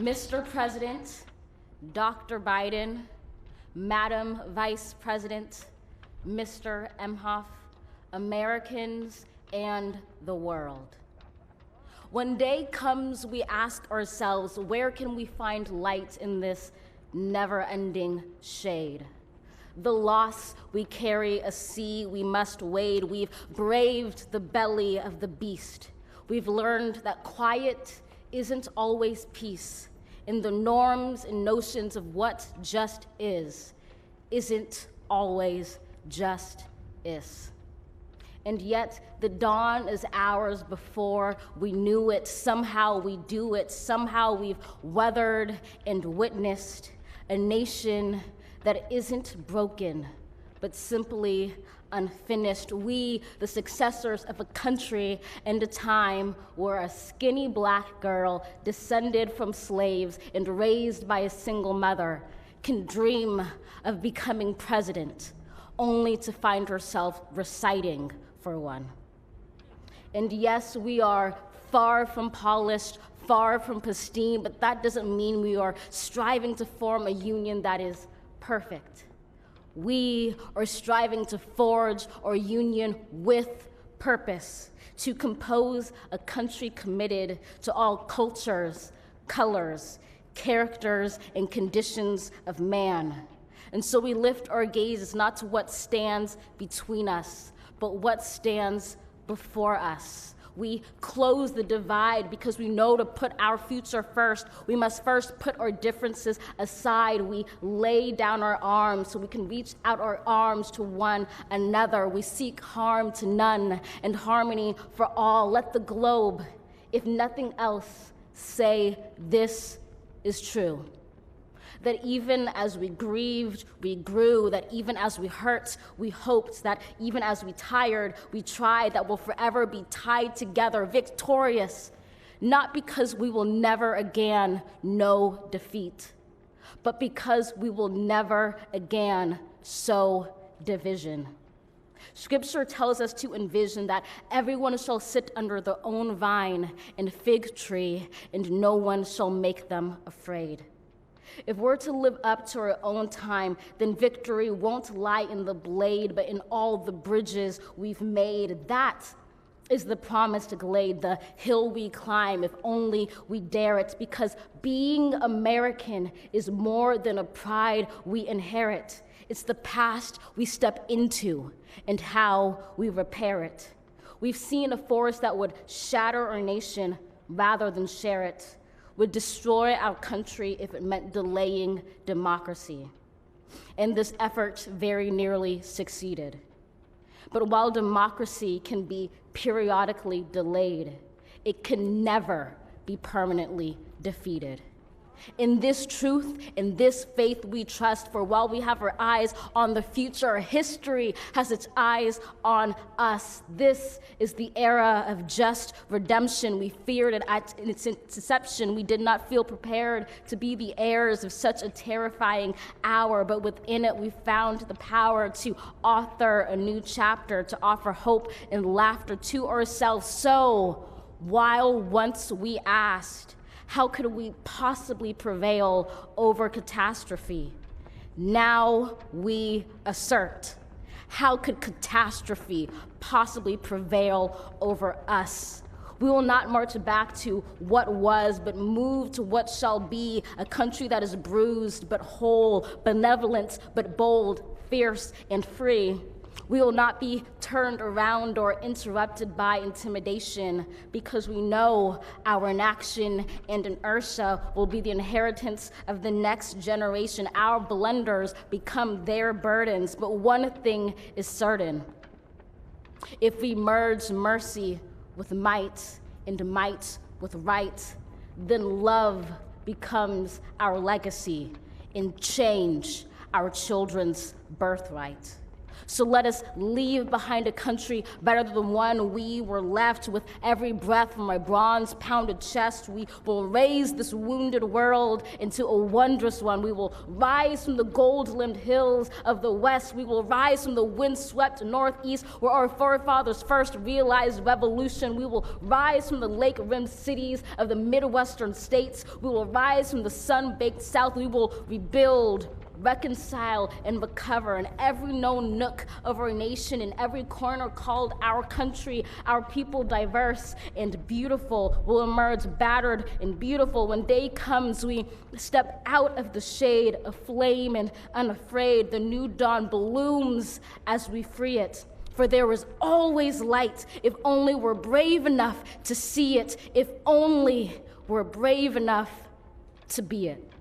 Mr. President, Dr. Biden, Madam Vice President, Mr. Emhoff, Americans, and the world. When day comes, we ask ourselves, where can we find light in this never-ending shade? The loss we carry, a sea we must wade. We've braved the belly of the beast. We've learned that quiet isn't always peace. In the norms and notions of what just isn't always just is. And yet the dawn is ours before we knew it. Somehow we do it. Somehow we've weathered and witnessed a nation that isn't broken, but simply unfinished. We, the successors of a country and a time where a skinny black girl descended from slaves and raised by a single mother can dream of becoming president, only to find herself reciting for one. And yes, we are far from polished, far from pristine, but that doesn't mean we are striving to form a union that is perfect. We are striving to forge our union with purpose, to compose a country committed to all cultures, colors, characters, and conditions of man. And so we lift our gazes not to what stands between us, but what stands before us. We close the divide because we know to put our future first. We must first put our differences aside. We lay down our arms so we can reach out our arms to one another. We seek harm to none and harmony for all. Let the globe, if nothing else, say this is true. That even as we grieved, we grew, that even as we hurt, we hoped, that even as we tired, we tried, that we'll forever be tied together, victorious, not because we will never again know defeat, but because we will never again sow division. Scripture tells us to envision that everyone shall sit under their own vine and fig tree, and no one shall make them afraid. If we're to live up to our own time, then victory won't lie in the blade, but in all the bridges we've made. That is the promised glade, the hill we climb, if only we dare it, because being American is more than a pride we inherit. It's the past we step into and how we repair it. We've seen a force that would shatter our nation rather than share it, would destroy our country if it meant delaying democracy. And this effort very nearly succeeded. But while democracy can be periodically delayed, it can never be permanently defeated. In this truth, in this faith we trust, for while we have our eyes on the future, history has its eyes on us. This is the era of just redemption. We feared it at its inception. We did not feel prepared to be the heirs of such a terrifying hour, but within it we found the power to author a new chapter, to offer hope and laughter to ourselves. So, while once we asked, how could we possibly prevail over catastrophe? Now we assert, how could catastrophe possibly prevail over us? We will not march back to what was, but move to what shall be, a country that is bruised but whole, benevolent but bold, fierce and free. We will not be turned around or interrupted by intimidation, because we know our inaction and inertia will be the inheritance of the next generation. Our blunders become their burdens, but one thing is certain. If we merge mercy with might and might with right, then love becomes our legacy and change our children's birthright. So let us leave behind a country better than the one we were left. With every breath from my bronze-pounded chest, we will raise this wounded world into a wondrous one. We will rise from the gold-limbed hills of the west. We will rise from the wind-swept northeast, where our forefathers first realized revolution. We will rise from the lake-rimmed cities of the Midwestern states. We will rise from the sun-baked south. We will rebuild, reconcile, and recover in every known nook of our nation, in every corner called our country. Our people, diverse and beautiful, will emerge battered and beautiful. When day comes, we step out of the shade, aflame and unafraid. The new dawn blooms as we free it. For there is always light, if only we're brave enough to see it, if only we're brave enough to be it.